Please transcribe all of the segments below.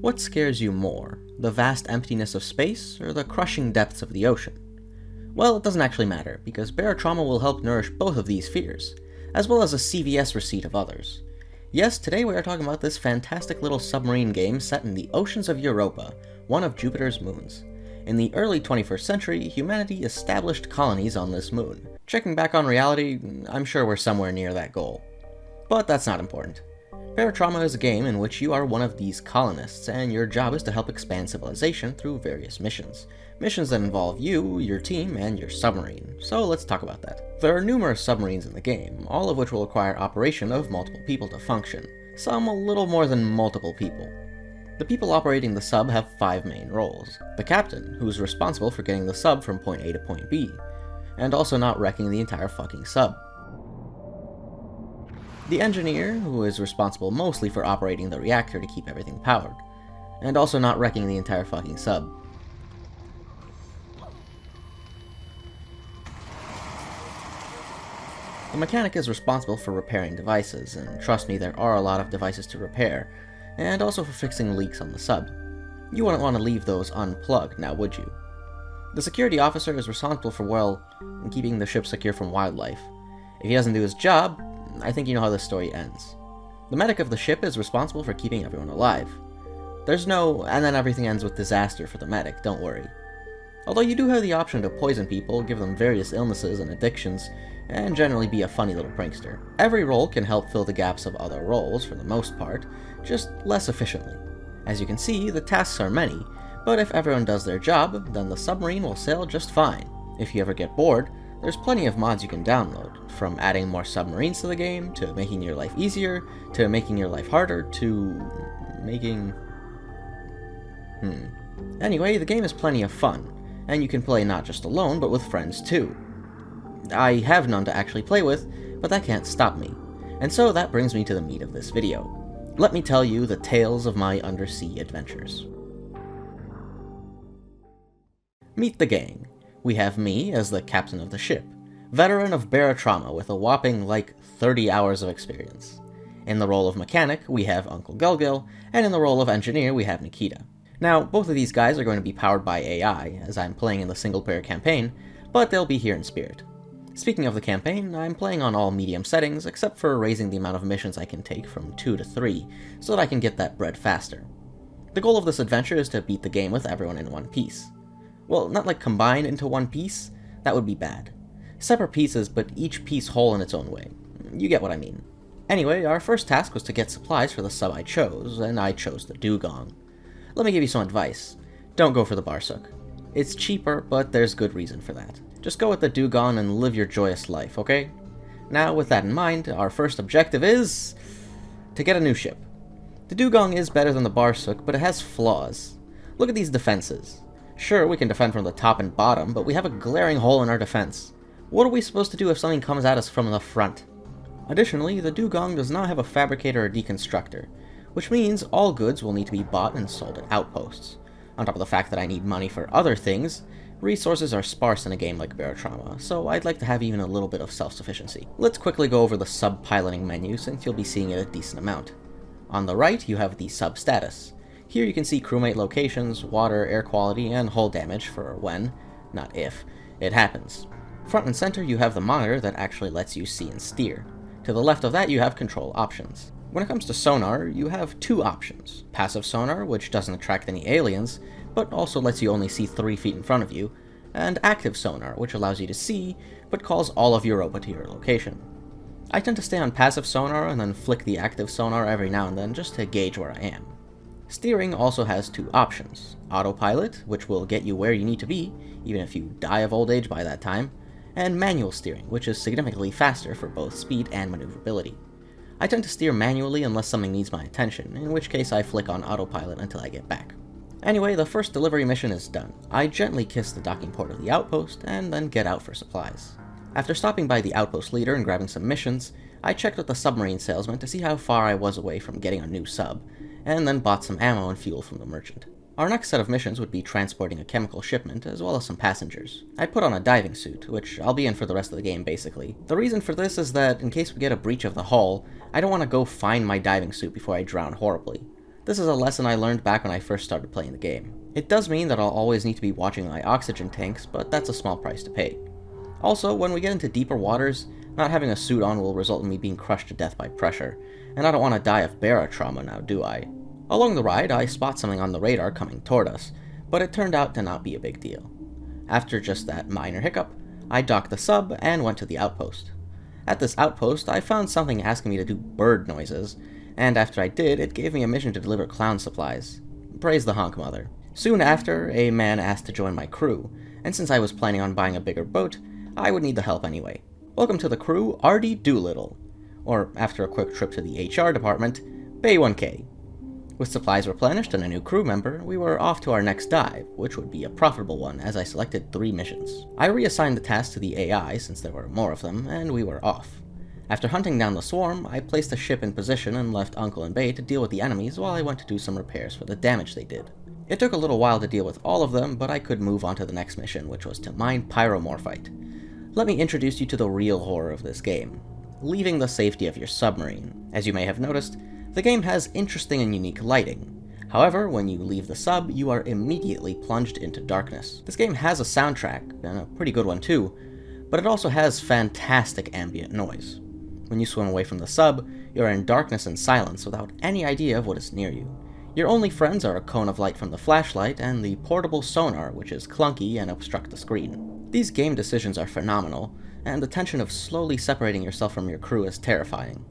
What scares you more, the vast emptiness of space or the crushing depths of the ocean? Well, it doesn't actually matter, because Barotrauma will help nourish both of these fears, as well as a CVS receipt of others. Yes, today we are talking about this fantastic little submarine game set in the oceans of Europa, one of Jupiter's moons. In the early 21st century, humanity established colonies on this moon. Checking back on reality, I'm sure we're somewhere near that goal. But that's not important. Barotrauma is a game in which you are one of these colonists, and your job is to help expand civilization through various missions. Missions that involve you, your team, and your submarine. So let's talk about that. There are numerous submarines in the game, all of which will require operation of multiple people to function. Some a little more than multiple people. The people operating the sub have 5 main roles. The captain, who is responsible for getting the sub from point A to point B, and also not wrecking the entire fucking sub. The engineer, who is responsible mostly for operating the reactor to keep everything powered, and also not wrecking the entire fucking sub. The mechanic is responsible for repairing devices, and trust me, there are a lot of devices to repair, and also for fixing leaks on the sub. You wouldn't want to leave those unplugged, now would you? The security officer is responsible for, well, keeping the ship secure from wildlife. If he doesn't do his job, I think you know how this story ends. The medic of the ship is responsible for keeping everyone alive. There's no, and then everything ends with disaster for the medic, don't worry. Although you do have the option to poison people, give them various illnesses and addictions, and generally be a funny little prankster. Every role can help fill the gaps of other roles, for the most part, just less efficiently. As you can see, the tasks are many, but if everyone does their job, then the submarine will sail just fine. If you ever get bored, there's plenty of mods you can download, from adding more submarines to the game, to making your life easier, to making your life harder, to making... Anyway, the game is plenty of fun, and you can play not just alone, but with friends too. I have none to actually play with, but that can't stop me. And so that brings me to the meat of this video. Let me tell you the tales of my undersea adventures. Meet the gang. We have me as the captain of the ship, veteran of Barotrauma with a whopping, 30 hours of experience. In the role of mechanic, we have Uncle Gulgil, and in the role of engineer, we have Nikita. Now, both of these guys are going to be powered by AI, as I'm playing in the single-player campaign, but they'll be here in spirit. Speaking of the campaign, I'm playing on all medium settings, except for raising the amount of missions I can take from 2 to 3, so that I can get that bread faster. The goal of this adventure is to beat the game with everyone in one piece. Well, not combine into one piece, that would be bad. Separate pieces, but each piece whole in its own way. You get what I mean. Anyway, our first task was to get supplies for the sub I chose, and I chose the dugong. Let me give you some advice. Don't go for the barsuk. It's cheaper, but there's good reason for that. Just go with the dugong and live your joyous life, okay? Now, with that in mind, our first objective is... to get a new ship. The dugong is better than the barsuk, but it has flaws. Look at these defenses. Sure, we can defend from the top and bottom, but we have a glaring hole in our defense. What are we supposed to do if something comes at us from the front? Additionally, the dugong does not have a fabricator or deconstructor, which means all goods will need to be bought and sold at outposts. On top of the fact that I need money for other things, resources are sparse in a game like Barotrauma, so I'd like to have even a little bit of self-sufficiency. Let's quickly go over the sub-piloting menu since you'll be seeing it a decent amount. On the right, you have the sub status. Here you can see crewmate locations, water, air quality, and hull damage for when, not if, it happens. Front and center you have the monitor that actually lets you see and steer. To the left of that you have control options. When it comes to sonar, you have 2 options. Passive sonar, which doesn't attract any aliens, but also lets you only see 3 feet in front of you, and active sonar, which allows you to see, but calls all of Europa to your location. I tend to stay on passive sonar and then flick the active sonar every now and then just to gauge where I am. Steering also has 2 options. Autopilot, which will get you where you need to be, even if you die of old age by that time, and manual steering, which is significantly faster for both speed and maneuverability. I tend to steer manually unless something needs my attention, in which case I flick on autopilot until I get back. Anyway, the first delivery mission is done. I gently kiss the docking port of the outpost, and then get out for supplies. After stopping by the outpost leader and grabbing some missions, I checked with the submarine salesman to see how far I was away from getting a new sub, and then bought some ammo and fuel from the merchant. Our next set of missions would be transporting a chemical shipment, as well as some passengers. I put on a diving suit, which I'll be in for the rest of the game basically. The reason for this is that, in case we get a breach of the hull, I don't want to go find my diving suit before I drown horribly. This is a lesson I learned back when I first started playing the game. It does mean that I'll always need to be watching my oxygen tanks, but that's a small price to pay. Also, when we get into deeper waters, not having a suit on will result in me being crushed to death by pressure, and I don't want to die of barotrauma now, do I? Along the ride, I spot something on the radar coming toward us, but it turned out to not be a big deal. After just that minor hiccup, I docked the sub and went to the outpost. At this outpost, I found something asking me to do bird noises, and after I did, it gave me a mission to deliver clown supplies. Praise the honk mother. Soon after, a man asked to join my crew, and since I was planning on buying a bigger boat, I would need the help anyway. Welcome to the crew, Artie Doolittle. Or, after a quick trip to the HR department, Bay 1K. With supplies replenished and a new crew member, we were off to our next dive, which would be a profitable one as I selected 3 missions. I reassigned the task to the AI since there were more of them, and we were off. After hunting down the swarm, I placed the ship in position and left Uncle and Bay to deal with the enemies while I went to do some repairs for the damage they did. It took a little while to deal with all of them, but I could move on to the next mission, which was to mine pyromorphite. Let me introduce you to the real horror of this game: leaving the safety of your submarine. As you may have noticed, the game has interesting and unique lighting. However, when you leave the sub, you are immediately plunged into darkness. This game has a soundtrack, and a pretty good one too, but it also has fantastic ambient noise. When you swim away from the sub, you are in darkness and silence without any idea of what is near you. Your only friends are a cone of light from the flashlight and the portable sonar, which is clunky and obstruct the screen. These game decisions are phenomenal, and the tension of slowly separating yourself from your crew is terrifying.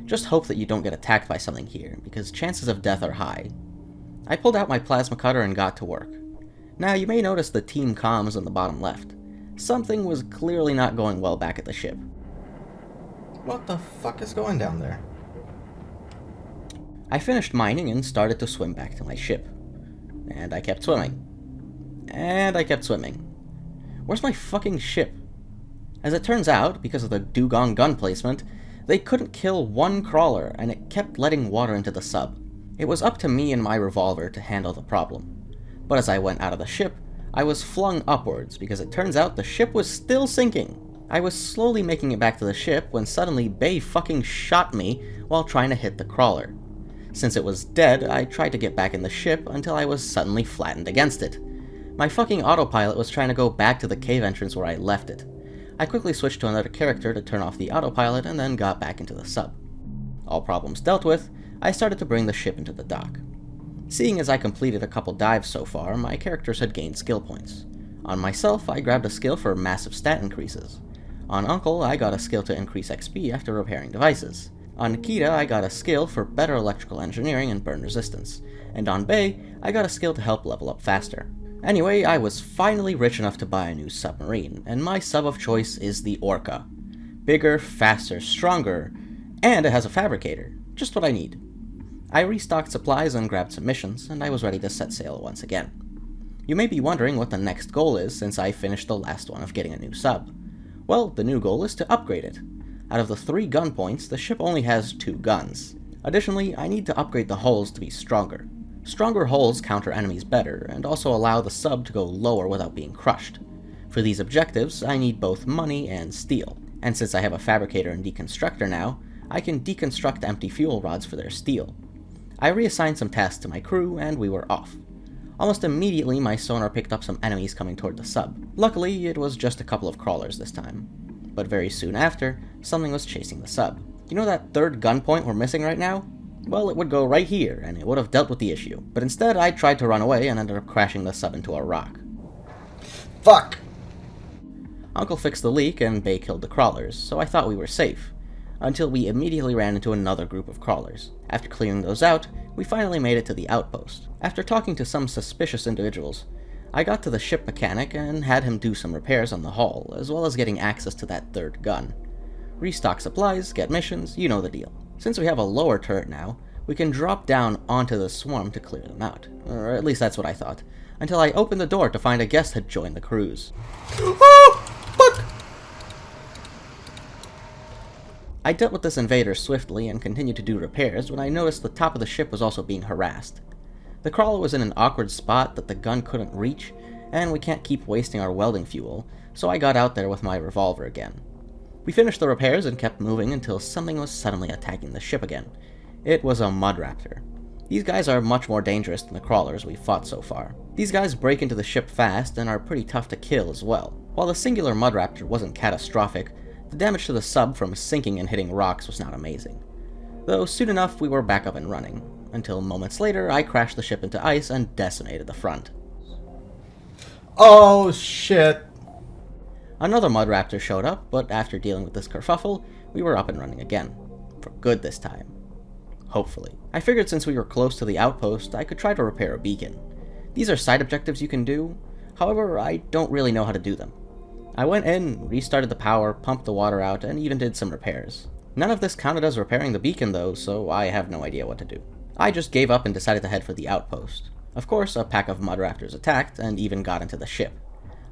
Just hope that you don't get attacked by something here, because chances of death are high. I pulled out my plasma cutter and got to work. Now, you may notice the team comms on the bottom left. Something was clearly not going well back at the ship. What the fuck is going down there? I finished mining and started to swim back to my ship. And I kept swimming. And I kept swimming. Where's my fucking ship? As it turns out, because of the dugong gun placement, they couldn't kill one crawler, and it kept letting water into the sub. It was up to me and my revolver to handle the problem. But as I went out of the ship, I was flung upwards, because it turns out the ship was still sinking. I was slowly making it back to the ship when suddenly Bay fucking shot me while trying to hit the crawler. Since it was dead, I tried to get back in the ship until I was suddenly flattened against it. My fucking autopilot was trying to go back to the cave entrance where I left it. I quickly switched to another character to turn off the autopilot and then got back into the sub. All problems dealt with, I started to bring the ship into the dock. Seeing as I completed a couple dives so far, my characters had gained skill points. On myself, I grabbed a skill for massive stat increases. On Uncle, I got a skill to increase XP after repairing devices. On Nikita, I got a skill for better electrical engineering and burn resistance. And on Bay, I got a skill to help level up faster. Anyway, I was finally rich enough to buy a new submarine, and my sub of choice is the Orca. Bigger, faster, stronger, and it has a fabricator. Just what I need. I restocked supplies and grabbed some missions, and I was ready to set sail once again. You may be wondering what the next goal is since I finished the last one of getting a new sub. Well, the new goal is to upgrade it. Out of the 3 gun points, the ship only has 2 guns. Additionally, I need to upgrade the hulls to be stronger. Stronger hulls counter enemies better, and also allow the sub to go lower without being crushed. For these objectives, I need both money and steel. And since I have a fabricator and deconstructor now, I can deconstruct empty fuel rods for their steel. I reassigned some tasks to my crew, and we were off. Almost immediately, my sonar picked up some enemies coming toward the sub. Luckily, it was just a couple of crawlers this time. But very soon after, something was chasing the sub. You know that 3rd gun point we're missing right now? Well, it would go right here, and it would have dealt with the issue. But instead, I tried to run away and ended up crashing the sub into a rock. Fuck! Uncle fixed the leak, and Bay killed the crawlers, so I thought we were safe. Until we immediately ran into another group of crawlers. After clearing those out, we finally made it to the outpost. After talking to some suspicious individuals, I got to the ship mechanic and had him do some repairs on the hull, as well as getting access to that 3rd gun. Restock supplies, get missions, you know the deal. Since we have a lower turret now, we can drop down onto the swarm to clear them out. Or at least that's what I thought, until I opened the door to find a guest had joined the cruise. Oh, fuck! I dealt with this invader swiftly and continued to do repairs when I noticed the top of the ship was also being harassed. The crawler was in an awkward spot that the gun couldn't reach, and we can't keep wasting our welding fuel, so I got out there with my revolver again. We finished the repairs and kept moving until something was suddenly attacking the ship again. It was a mud raptor. These guys are much more dangerous than the crawlers we've fought so far. These guys break into the ship fast and are pretty tough to kill as well. While the singular mud raptor wasn't catastrophic, the damage to the sub from sinking and hitting rocks was not amazing. Though soon enough we were back up and running, until moments later I crashed the ship into ice and decimated the front. Oh shit! Another mud raptor showed up, but after dealing with this kerfuffle, we were up and running again. For good this time. Hopefully. I figured since we were close to the outpost, I could try to repair a beacon. These are side objectives you can do, however, I don't really know how to do them. I went in, restarted the power, pumped the water out, and even did some repairs. None of this counted as repairing the beacon though, so I have no idea what to do. I just gave up and decided to head for the outpost. Of course, a pack of mud raptors attacked, and even got into the ship.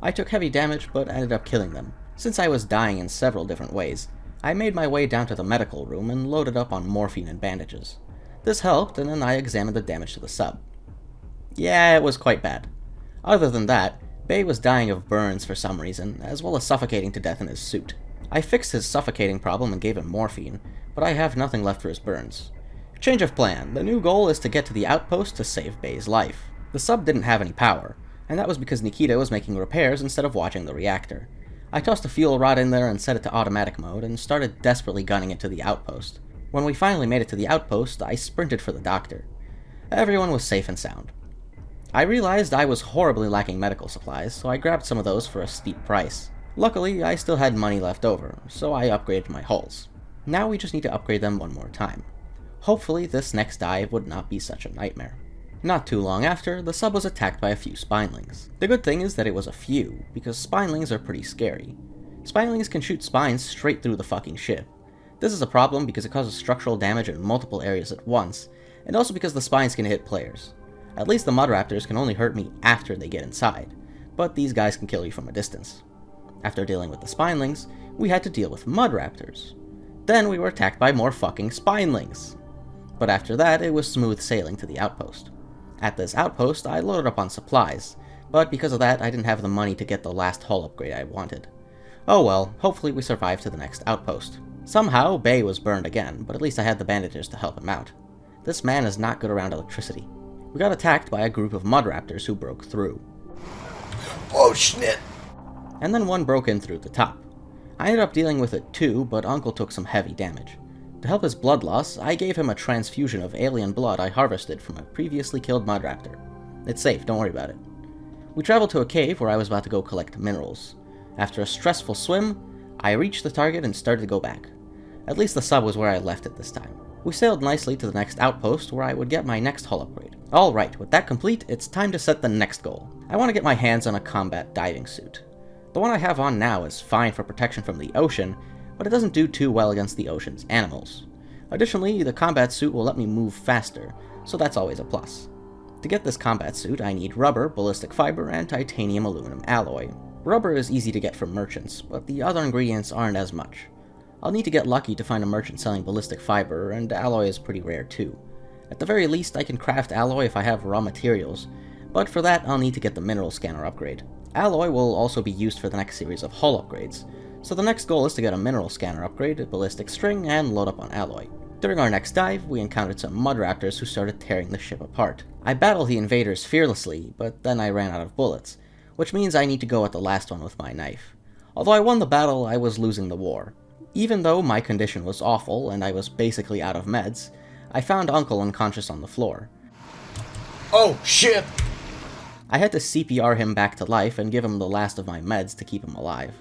I took heavy damage, but ended up killing them. Since I was dying in several different ways, I made my way down to the medical room and loaded up on morphine and bandages. This helped, and then I examined the damage to the sub. Yeah, it was quite bad. Other than that, Bay was dying of burns for some reason, as well as suffocating to death in his suit. I fixed his suffocating problem and gave him morphine, but I have nothing left for his burns. Change of plan. The new goal is to get to the outpost to save Bay's life. The sub didn't have any power, and that was because Nikita was making repairs instead of watching the reactor. I tossed a fuel rod in there and set it to automatic mode and started desperately gunning it to the outpost. When we finally made it to the outpost, I sprinted for the doctor. Everyone was safe and sound. I realized I was horribly lacking medical supplies, so I grabbed some of those for a steep price. Luckily, I still had money left over, so I upgraded my hulls. Now we just need to upgrade them one more time. Hopefully this next dive would not be such a nightmare. Not too long after, the sub was attacked by a few spinelings. The good thing is that it was a few, because spinelings are pretty scary. Spinelings can shoot spines straight through the fucking ship. This is a problem because it causes structural damage in multiple areas at once, and also because the spines can hit players. At least the mud raptors can only hurt me after they get inside, but these guys can kill you from a distance. After dealing with the spinelings, we had to deal with mud raptors. Then we were attacked by more fucking spinelings. But after that, it was smooth sailing to the outpost. At this outpost, I loaded up on supplies, but because of that, I didn't have the money to get the last hull upgrade I wanted. Oh well, hopefully we survive to the next outpost. Somehow, Bay was burned again, but at least I had the bandages to help him out. This man is not good around electricity. We got attacked by a group of mud raptors who broke through. Oh shit! And then one broke in through the top. I ended up dealing with it too, but Uncle took some heavy damage. To help his blood loss, I gave him a transfusion of alien blood I harvested from a previously killed mud raptor. It's safe, don't worry about it. We traveled to a cave where I was about to go collect minerals. After a stressful swim, I reached the target and started to go back. At least the sub was where I left it this time. We sailed nicely to the next outpost where I would get my next hull upgrade. Alright, with that complete, it's time to set the next goal. I want to get my hands on a combat diving suit. The one I have on now is fine for protection from the ocean, but it doesn't do too well against the ocean's animals. Additionally, the combat suit will let me move faster, so that's always a plus. To get this combat suit, I need rubber, ballistic fiber, and titanium aluminum alloy. Rubber is easy to get from merchants, but the other ingredients aren't as much. I'll need to get lucky to find a merchant selling ballistic fiber, and alloy is pretty rare too. At the very least, I can craft alloy if I have raw materials, but for that I'll need to get the mineral scanner upgrade. Alloy will also be used for the next series of hull upgrades, so the next goal is to get a mineral scanner upgrade, a ballistic string, and load up on alloy. During our next dive, we encountered some mud raptors who started tearing the ship apart. I battled the invaders fearlessly, but then I ran out of bullets, which means I need to go at the last one with my knife. Although I won the battle, I was losing the war. Even though my condition was awful and I was basically out of meds, I found Uncle unconscious on the floor. Oh shit! I had to CPR him back to life and give him the last of my meds to keep him alive.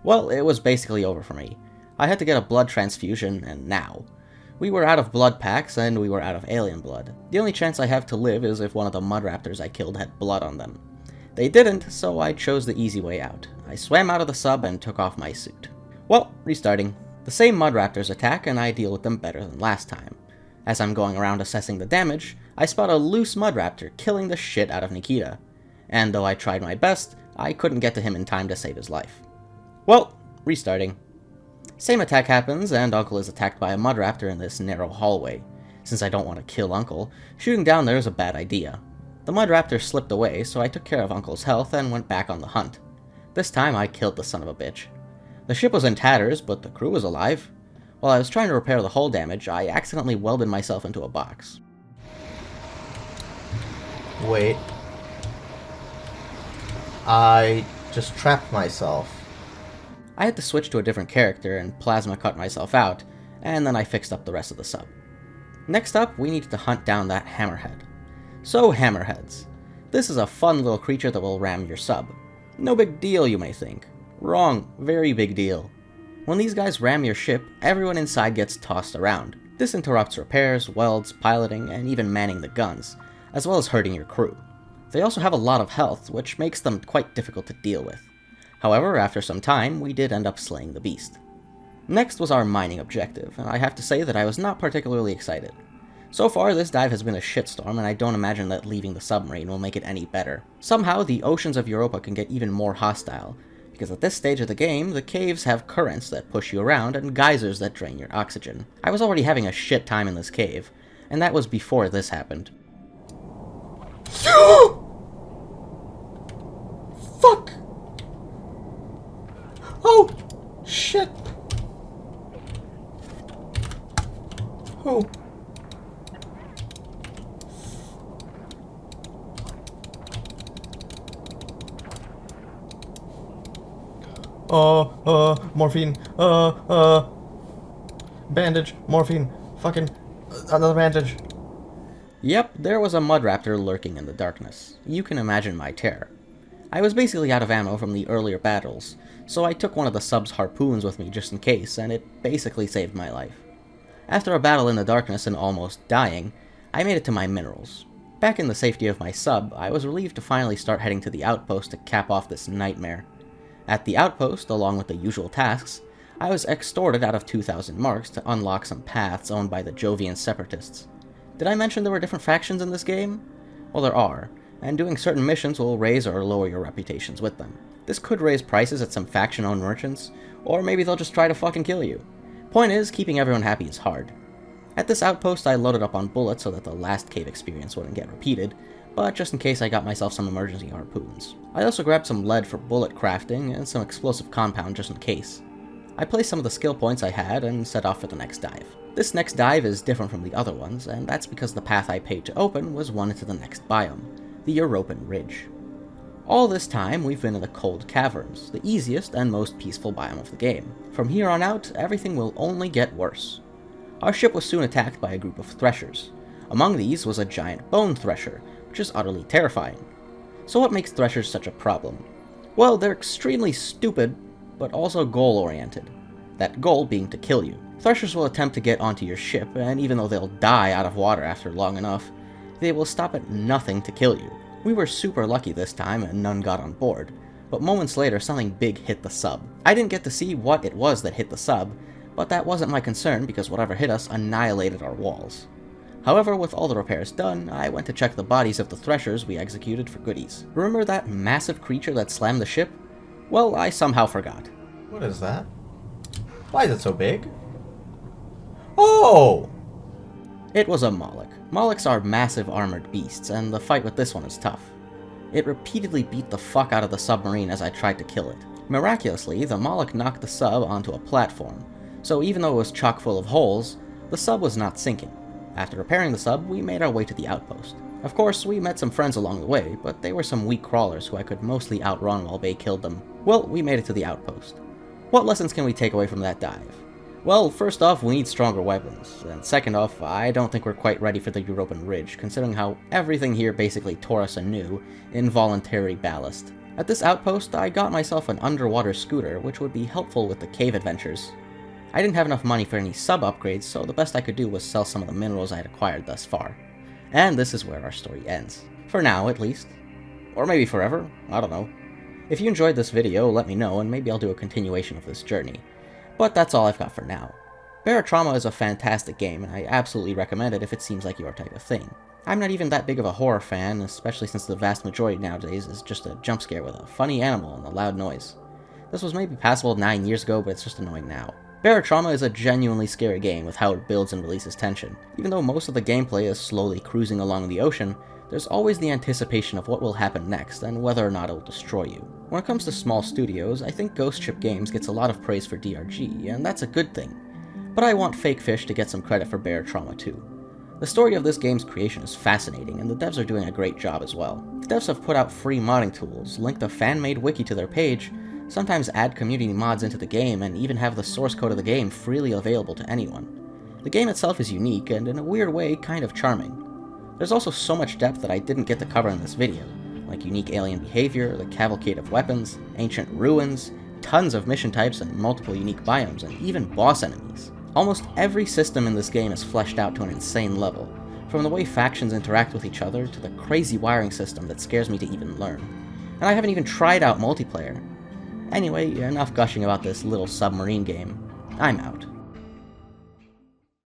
Well, it was basically over for me. I had to get a blood transfusion, and now. We were out of blood packs, and we were out of alien blood. The only chance I have to live is if one of the mud raptors I killed had blood on them. They didn't, so I chose the easy way out. I swam out of the sub and took off my suit. Well, restarting. The same mud raptors attack, and I deal with them better than last time. As I'm going around assessing the damage, I spot a loose mud raptor killing the shit out of Nikita. And though I tried my best, I couldn't get to him in time to save his life. Well, restarting. Same attack happens, and Uncle is attacked by a mud raptor in this narrow hallway. Since I don't want to kill Uncle, shooting down there is a bad idea. The mud raptor slipped away, so I took care of Uncle's health and went back on the hunt. This time I killed the son of a bitch. The ship was in tatters, but the crew was alive. While I was trying to repair the hull damage, I accidentally welded myself into a box. Wait. I just trapped myself. I had to switch to a different character and plasma cut myself out, and then I fixed up the rest of the sub. Next up, we needed to hunt down that hammerhead. So hammerheads. This is a fun little creature that will ram your sub. No big deal, you may think. Wrong, very big deal. When these guys ram your ship, everyone inside gets tossed around. This interrupts repairs, welds, piloting, and even manning the guns, as well as hurting your crew. They also have a lot of health, which makes them quite difficult to deal with. However, after some time, we did end up slaying the beast. Next was our mining objective, and I have to say that I was not particularly excited. So far, this dive has been a shitstorm, and I don't imagine that leaving the submarine will make it any better. Somehow, the oceans of Europa can get even more hostile, because at this stage of the game, the caves have currents that push you around and geysers that drain your oxygen. I was already having a shit time in this cave, and that was before this happened. Fuck! Oh! Shit! Who? Morphine, bandage, morphine, fucking, another bandage. Yep, there was a mud raptor lurking in the darkness. You can imagine my terror. I was basically out of ammo from the earlier battles, so I took one of the sub's harpoons with me just in case, and it basically saved my life. After a battle in the darkness and almost dying, I made it to my minerals. Back in the safety of my sub, I was relieved to finally start heading to the outpost to cap off this nightmare. At the outpost, along with the usual tasks, I was extorted out of 2,000 marks to unlock some paths owned by the Jovian separatists. Did I mention there were different factions in this game? Well, there are, and doing certain missions will raise or lower your reputations with them. This could raise prices at some faction-owned merchants, or maybe they'll just try to fucking kill you. Point is, keeping everyone happy is hard. At this outpost, I loaded up on bullets so that the last cave experience wouldn't get repeated, but just in case I got myself some emergency harpoons. I also grabbed some lead for bullet crafting and some explosive compound just in case. I placed some of the skill points I had and set off for the next dive. This next dive is different from the other ones, and that's because the path I paid to open was one into the next biome, the European Ridge. All this time, we've been in the cold caverns, the easiest and most peaceful biome of the game. From here on out, everything will only get worse. Our ship was soon attacked by a group of threshers. Among these was a giant bone thresher, which is utterly terrifying. So what makes threshers such a problem? Well, they're extremely stupid, but also goal-oriented. That goal being to kill you. Threshers will attempt to get onto your ship, and even though they'll die out of water after long enough, they will stop at nothing to kill you. We were super lucky this time and none got on board, but moments later something big hit the sub. I didn't get to see what it was that hit the sub, but that wasn't my concern because whatever hit us annihilated our walls. However, with all the repairs done, I went to check the bodies of the threshers we executed for goodies. Remember that massive creature that slammed the ship? Well, I somehow forgot. What is that? Why is it so big? Oh! It was a Moloch. Molochs are massive armored beasts, and the fight with this one is tough. It repeatedly beat the fuck out of the submarine as I tried to kill it. Miraculously, the Moloch knocked the sub onto a platform, so even though it was chock full of holes, the sub was not sinking. After repairing the sub, we made our way to the outpost. Of course, we met some friends along the way, but they were some weak crawlers who I could mostly outrun while Bay killed them. Well, we made it to the outpost. What lessons can we take away from that dive? Well, first off, we need stronger weapons, and second off, I don't think we're quite ready for the European Ridge, considering how everything here basically tore us anew in voluntary ballast. At this outpost, I got myself an underwater scooter, which would be helpful with the cave adventures. I didn't have enough money for any sub upgrades, so the best I could do was sell some of the minerals I had acquired thus far. And this is where our story ends. For now, at least. Or maybe forever, I don't know. If you enjoyed this video, let me know, and maybe I'll do a continuation of this journey. But that's all I've got for now. Barotrauma is a fantastic game, and I absolutely recommend it if it seems like your type of thing. I'm not even that big of a horror fan, especially since the vast majority nowadays is just a jump scare with a funny animal and a loud noise. This was maybe passable 9 years ago, but it's just annoying now. Barotrauma is a genuinely scary game with how it builds and releases tension. Even though most of the gameplay is slowly cruising along the ocean, there's always the anticipation of what will happen next and whether or not it will destroy you. When it comes to small studios, I think Ghost Ship Games gets a lot of praise for DRG, and that's a good thing. But I want Fake Fish to get some credit for Barotrauma too. The story of this game's creation is fascinating, and the devs are doing a great job as well. The devs have put out free modding tools, linked a fan-made wiki to their page, sometimes add community mods into the game, and even have the source code of the game freely available to anyone. The game itself is unique, and in a weird way, kind of charming. There's also so much depth that I didn't get to cover in this video, like unique alien behavior, the cavalcade of weapons, ancient ruins, tons of mission types and multiple unique biomes, and even boss enemies. Almost every system in this game is fleshed out to an insane level, from the way factions interact with each other to the crazy wiring system that scares me to even learn. And I haven't even tried out multiplayer. Anyway, enough gushing about this little submarine game. I'm out.